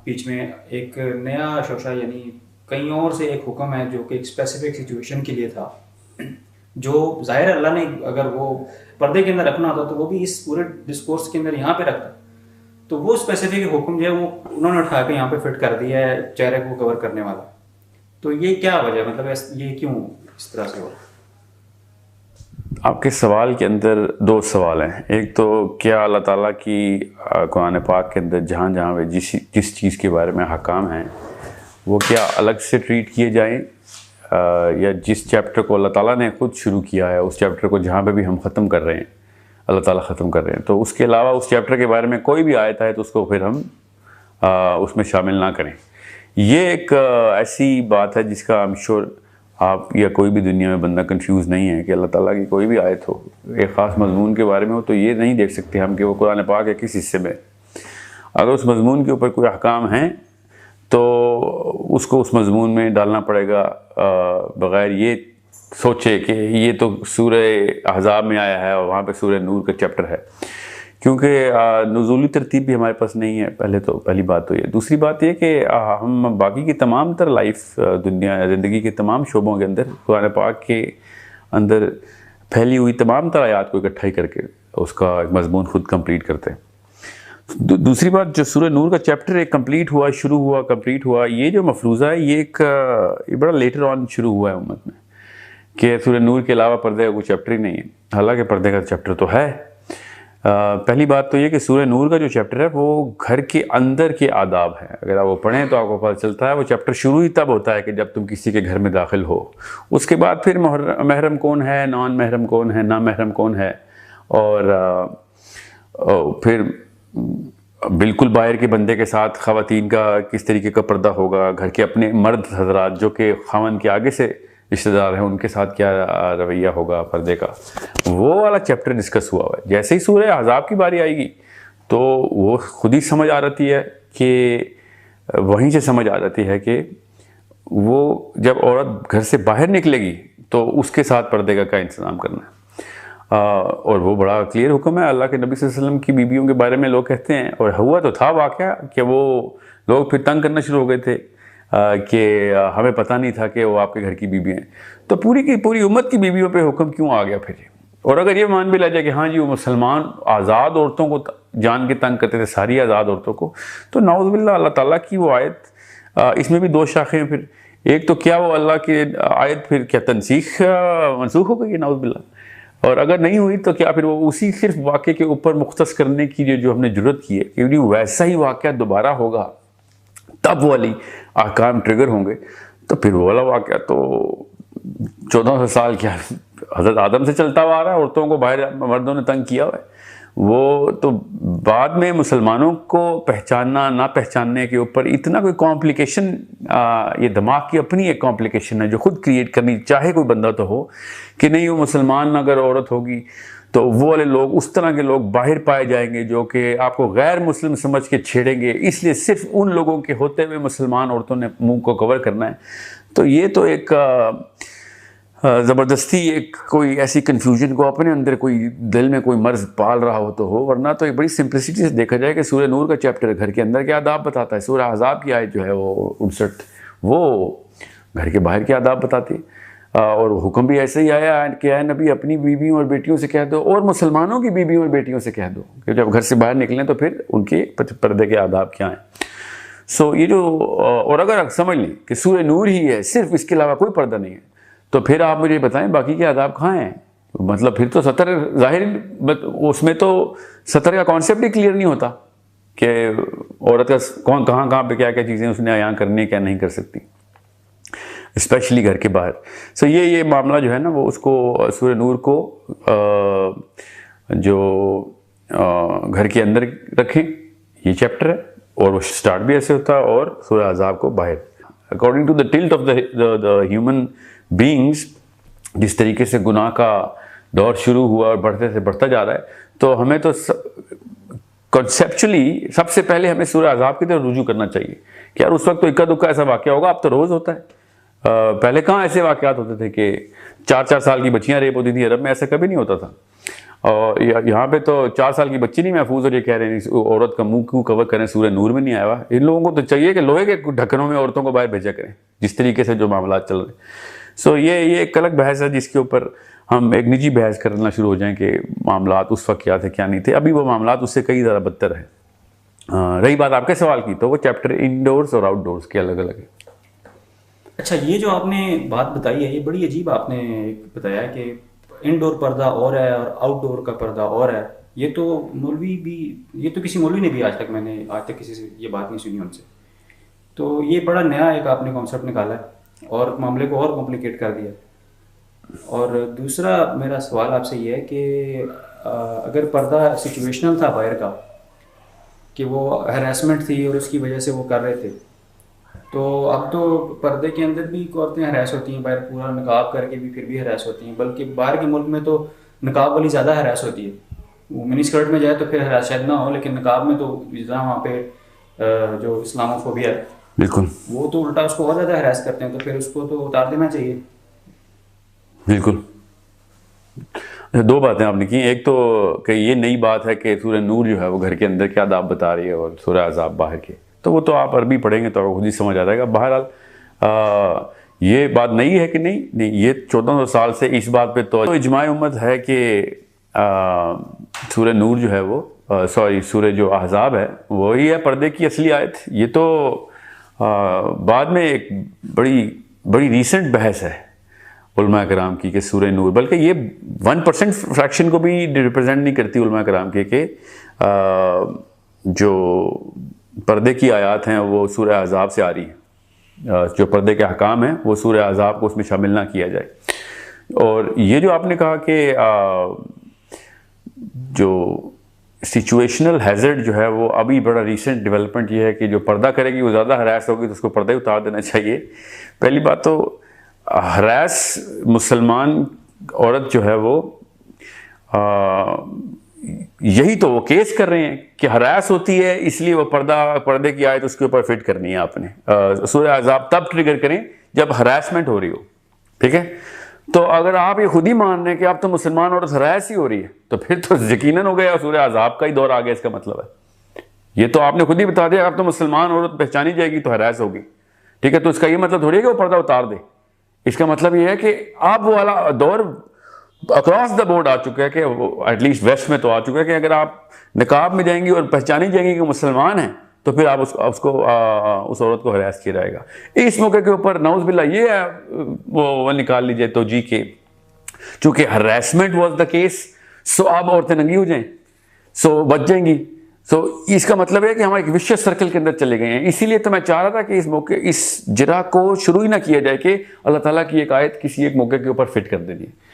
بیچ میں ایک نیا شوشہ یعنی کہیں اور سے ایک حکم ہے جو کہ ایک اسپیسیفک سچویشن کے لیے تھا، جو ظاہر اللہ نے اگر وہ پردے کے اندر رکھنا ہوتا تو وہ بھی اس پورے ڈسکورس کے اندر یہاں پہ رکھتا، تو وہ اسپیسیفک حکم جو ہے وہ انہوں نے اٹھا کے یہاں پہ فٹ کر دیا ہے چہرے کو کور کرنے والا. تو یہ کیا وجہ ہے، مطلب یہ کیوں اس طرح سے ہو؟ آپ کے سوال کے اندر دو سوال ہیں. ایک تو کیا اللہ تعالیٰ کی قرآن پاک کے اندر جہاں جہاں پہ جس چیز کے بارے میں احکام ہیں وہ کیا الگ سے ٹریٹ کیے جائیں، یا جس چیپٹر کو اللہ تعالیٰ نے خود شروع کیا ہے اس چیپٹر کو جہاں پہ بھی ہم ختم کر رہے ہیں، اللہ تعالیٰ ختم کر رہے ہیں، تو اس کے علاوہ اس چیپٹر کے بارے میں کوئی بھی آیت ہے تو اس کو پھر ہم اس میں شامل نہ کریں. یہ ایک ایسی بات ہے جس کا I'm sure آپ یا کوئی بھی دنیا میں بندہ کنفیوز نہیں ہے کہ اللہ تعالیٰ کی کوئی بھی آیت ہو ایک خاص مضمون کے بارے میں ہو تو یہ نہیں دیکھ سکتے ہم کہ وہ قرآن پاک کے کس حصے میں. اگر اس مضمون کے اوپر کوئی احکام ہیں تو اس کو اس مضمون میں ڈالنا پڑے گا، بغیر یہ سوچے کہ یہ تو سورہ احزاب میں آیا ہے اور وہاں پہ سورہ نور کا چیپٹر ہے، کیونکہ نزولی ترتیب بھی ہمارے پاس نہیں ہے. پہلی بات تو یہ. دوسری بات یہ کہ ہم باقی کی تمام تر لائف دنیا زندگی کے تمام شعبوں کے اندر قرآن پاک کے اندر پھیلی ہوئی تمام تر آیات کو اکٹھائی کر کے اس کا ایک مضمون خود کمپلیٹ کرتے ہیں. دوسری بات، جو سورہ نور کا چیپٹر ایک کمپلیٹ ہوا، شروع ہوا، کمپلیٹ ہوا، یہ جو مفروضہ ہے یہ بڑا لیٹر آن شروع ہوا ہے امت میں کہ سورہ نور کے علاوہ پردے کا کوئی چیپٹر ہی نہیں ہے. حالانکہ پردے کا چیپٹر تو ہے. پہلی بات تو یہ کہ سورہ نور کا جو چیپٹر ہے وہ گھر کے اندر کے آداب ہیں. اگر آپ وہ پڑھیں تو آپ کو پتہ چلتا ہے وہ چیپٹر شروع ہی تب ہوتا ہے کہ جب تم کسی کے گھر میں داخل ہو. اس کے بعد پھر محرم کون ہے، نان محرم کون ہے، نامحرم کون ہے، اور پھر بالکل باہر کے بندے کے ساتھ خواتین کا کس طریقے کا پردہ ہوگا، گھر کے اپنے مرد حضرات جو کہ خاوند کے آگے سے رشتہ دار ہیں ان کے ساتھ کیا رویہ ہوگا پردے کا، وہ والا چیپٹر ڈسکس ہوا ہے. جیسے ہی سورہ احزاب کی باری آئے گی تو وہ خود ہی سمجھ آ رہتی ہے کہ وہیں سے سمجھ آ جاتی ہے کہ وہ جب عورت گھر سے باہر نکلے گی تو اس کے ساتھ پردے کا کیا انتظام کرنا ہے. اور وہ بڑا کلیئر حکم ہے. اللہ کے نبی صلی اللہ علیہ وسلم کی بیویوں کے بارے میں لوگ کہتے ہیں، اور ہوا تو تھا واقعہ کہ وہ لوگ پھر تنگ کرنا شروع ہو گئے تھے کہ ہمیں پتہ نہیں تھا کہ وہ آپ کے گھر کی بیوی ہیں. تو پوری کی پوری امت کی بیویوں پہ حکم کیوں آ گیا پھر؟ اور اگر یہ مان بھی لے جائے کہ ہاں جی وہ مسلمان آزاد عورتوں کو جان کے تنگ کرتے تھے، ساری آزاد عورتوں کو، تو نعوذ باللہ اللہ تعالیٰ کی وہ آیت، اس میں بھی دو شاخیں ہیں پھر. ایک تو کیا وہ اللہ کی آیت پھر کیا منسوخ ہو گئی، نعوذ باللہ، اور اگر نہیں ہوئی تو کیا پھر وہ اسی صرف واقعے کے اوپر مختص کرنے کی جو ہم نے ضرورت کی ہے کہ ویسا ہی واقعہ دوبارہ ہوگا تب وہ والی احکام ٹریگر ہوں گے. تو پھر وہ والا واقعہ تو 1400 سال کیا حضرت آدم سے چلتا ہوا آ رہا ہے، عورتوں کو باہر مردوں نے تنگ کیا ہوا ہے. وہ تو بعد میں مسلمانوں کو پہچاننا نہ پہچاننے کے اوپر اتنا کوئی کمپلیکیشن، یہ دماغ کی اپنی ایک کمپلیکیشن ہے جو خود کریٹ کرنی چاہے کوئی بندہ تو ہو کہ نہیں وہ مسلمان اگر عورت ہوگی تو وہ والے لوگ اس طرح کے لوگ باہر پائے جائیں گے جو کہ آپ کو غیر مسلم سمجھ کے چھیڑیں گے، اس لیے صرف ان لوگوں کے ہوتے ہوئے مسلمان عورتوں نے منہ کو کور کرنا ہے. تو یہ تو ایک زبردستی ایک کوئی ایسی کنفیوژن کو اپنے اندر کوئی دل میں کوئی مرض پال رہا ہو تو ہو، ورنہ تو ایک بڑی سمپلسٹی سے دیکھا جائے کہ سورہ نور کا چیپٹر گھر کے اندر کے آداب بتاتا ہے، سورہ احزاب کی آیت جو ہے وہ 59 وہ گھر کے باہر کے آداب بتاتی ہے. اور حکم بھی ایسے ہی آیا کہ اے نبی اپنی بیویوں اور بیٹیوں سے کہہ دو اور مسلمانوں کی بیویوں اور بیٹیوں سے کہہ دو کہ جب گھر سے باہر نکلیں تو پھر ان کے پردے کے آداب کیا ہیں. یہ جو اور اگر آپ سمجھ لیں کہ سورہ نور ہی ہے، صرف اس کے علاوہ کوئی پردہ نہیں ہے، تو پھر آپ مجھے بتائیں باقی کے آداب کہاں ہیں؟ مطلب پھر تو سطر ظاہر اس میں تو سطر کا کانسیپٹ ہی کلیئر نہیں ہوتا کہ عورت کا کہاں پہ کیا چیزیں اس نے عیاں کرنی کیا نہیں کر سکتی، اسپیشلی گھر کے باہر. یہ معاملہ جو ہے نا وہ اس کو سورہ نور کو جو گھر کے اندر رکھیں، یہ چیپٹر ہے اور وہ سٹارٹ بھی ایسے ہوتا ہے، اور سورہ احزاب کو باہر. According to the tilt of the human beings, جس طریقے سے گناہ کا دور شروع ہوا اور بڑھتے سے بڑھتا جا رہا ہے، تو ہمیں تو کنسیپچولی سب سے پہلے ہمیں سورہ احزاب کی طرف رجوع کرنا چاہیے کہ یار اس وقت تو اکا دکا ایسا واقعہ ہوگا، اب تو روز ہوتا ہے. پہلے کہاں ایسے واقعات ہوتے تھے کہ 4 سال کی بچیاں ریپ ہوتی تھیں، عرب میں ایسا کبھی نہیں ہوتا تھا. اور یہاں پہ تو 4 سال کی بچی نہیں محفوظ، اور یہ کہہ رہے ہیں عورت کا منہ کیوں کور کریں، سورہ نور میں نہیں آیا ہوا. ان لوگوں کو تو چاہیے کہ لوہے کے ڈھکنوں میں عورتوں کو باہر بھیجا کریں جس طریقے سے جو معاملات چل رہے ہیں. سو یہ ایک الگ بحث ہے جس کے اوپر ہم ایک نجی بحث کرنا شروع ہو جائیں کہ معاملات اس وقت کیا تھے کیا نہیں تھے. ابھی وہ معاملات اس سے کئی زیادہ بدتر ہیں. رہی بات آپ کے سوال کی، تو وہ چیپٹر انڈورس اور آؤٹ ڈورس کے الگ الگ ہے. اچھا، یہ جو آپ نے بات بتائی ہے یہ بڑی عجیب آپ نے بتایا ہے کہ انڈور پردہ اور ہے اور آؤٹ ڈور کا پردہ اور ہے. یہ تو کسی مولوی نے بھی آج تک کسی سے یہ بات نہیں سنی ان سے. تو یہ بڑا نیا ایک آپ نے کانسیپٹ نکالا ہے اور معاملے کو اور کمپلیکیٹ کر دیا. اور دوسرا میرا سوال آپ سے یہ ہے کہ اگر پردہ سچویشنل تھا باہر کا کہ وہ ہراسمنٹ تھی اور اس کی وجہ سے وہ کر رہے تھے، تو اب تو پردے کے اندر بھی عورتیں ہراس ہوتی ہیں، باہر پورا نقاب کر کے بھی پھر بھی ہراس ہوتی ہیں. بلکہ باہر کے ملک میں تو نقاب والی زیادہ ہراس ہوتی ہے. وہ منی اسکرٹ میں جائے تو پھر ہراس شاید نہ ہو، لیکن نقاب میں تو وہاں پہ جو اسلامو فوبیا ہے بالکل وہ تو الٹا اس کو اور زیادہ ہراس کرتے ہیں. تو پھر اس کو تو اتار دینا چاہیے. بالکل. 2 باتیں آپ نے کی. ایک تو کہ یہ نئی بات ہے کہ سورہ نور جو ہے وہ گھر کے اندر کیا عذاب بتا رہی ہے اور سورہ عذاب باہر کے، تو وہ تو آپ عربی پڑھیں گے تو خود ہی سمجھ آ جائے گا. بہرحال یہ بات نئی ہے کہ نہیں، یہ 1400 سال سے اس بات پہ تو اجماع امت ہے کہ سورہ نور جو ہے وہ سورہ جو احزاب ہے وہی ہے پردے کی اصلی آیت. یہ تو بعد میں ایک بڑی ریسنٹ بحث ہے علماء کرام کی کہ سورہ نور، بلکہ یہ 1% فریکشن کو بھی ریپرزینٹ نہیں کرتی علماء کرام کے کہ جو پردے کی آیات ہیں وہ سورہ احزاب سے آ رہی ہیں. جو پردے کے احکام ہیں وہ سورہ احزاب کو اس میں شامل نہ کیا جائے. اور یہ جو آپ نے کہا کہ جو سچویشنل ہیزرڈ جو ہے وہ ابھی بڑا ریسنٹ ڈیولپمنٹ یہ ہے کہ جو پردہ کرے گی وہ زیادہ ہراس ہوگی تو اس کو پردہ ہی اتار دینا چاہیے. پہلی بات تو ہراس مسلمان عورت جو ہے وہ یہی تو وہ کیس کر رہے ہیں کہ ہراس ہوتی ہے اس لیے وہ پردے کی آیت اس کے اوپر فٹ کرنی ہے آپ نے. سورہ احزاب تب ٹریگر کریں جب ہراسمنٹ ہو رہی ہو. ٹھیک ہے، تو اگر آپ یہ خود ہی مان رہے ہیں کہ آپ تو مسلمان عورت ہراس ہی ہو رہی ہے تو پھر تو یقیناً ہو گیا سورہ احزاب کا ہی دور آ گیا. اس کا مطلب ہے یہ تو آپ نے خود ہی بتا دیا آپ تو مسلمان عورت پہچانی جائے گی تو ہراس ہوگی. ٹھیک ہے، تو اس کا یہ مطلب تھوڑی ہے کہ وہ پردہ اتار دے. اس کا مطلب یہ ہے کہ آپ وہ والا دور اکراس دا بورڈ آ چکا ہے کہ ایٹ لیسٹ ویسٹ میں تو آ چکا ہے کہ اگر آپ نقاب میں جائیں گی اور پہچانی جائیں گی کہ مسلمان ہیں تو پھر آپ اس عورت کو ہراس کیا جائے گا. اس موقع کے اوپر نعوذ باللہ یہ وہ نکال لیجئے توجیہ کے چونکہ harassment was the case so اب عورتیں ننگی ہو جائیں سو بچ جائیں گی. سو اس کا مطلب ہے کہ ہم ایک وشیس سرکل کے اندر چلے گئے ہیں. اسی لیے تو میں چاہ رہا تھا کہ اس موقع اس جرح کو شروع ہی نہ کیا جائے کہ اللہ تعالیٰ کی ایک آیت کسی ایک موقع کے اوپر فٹ کر دینی ہے.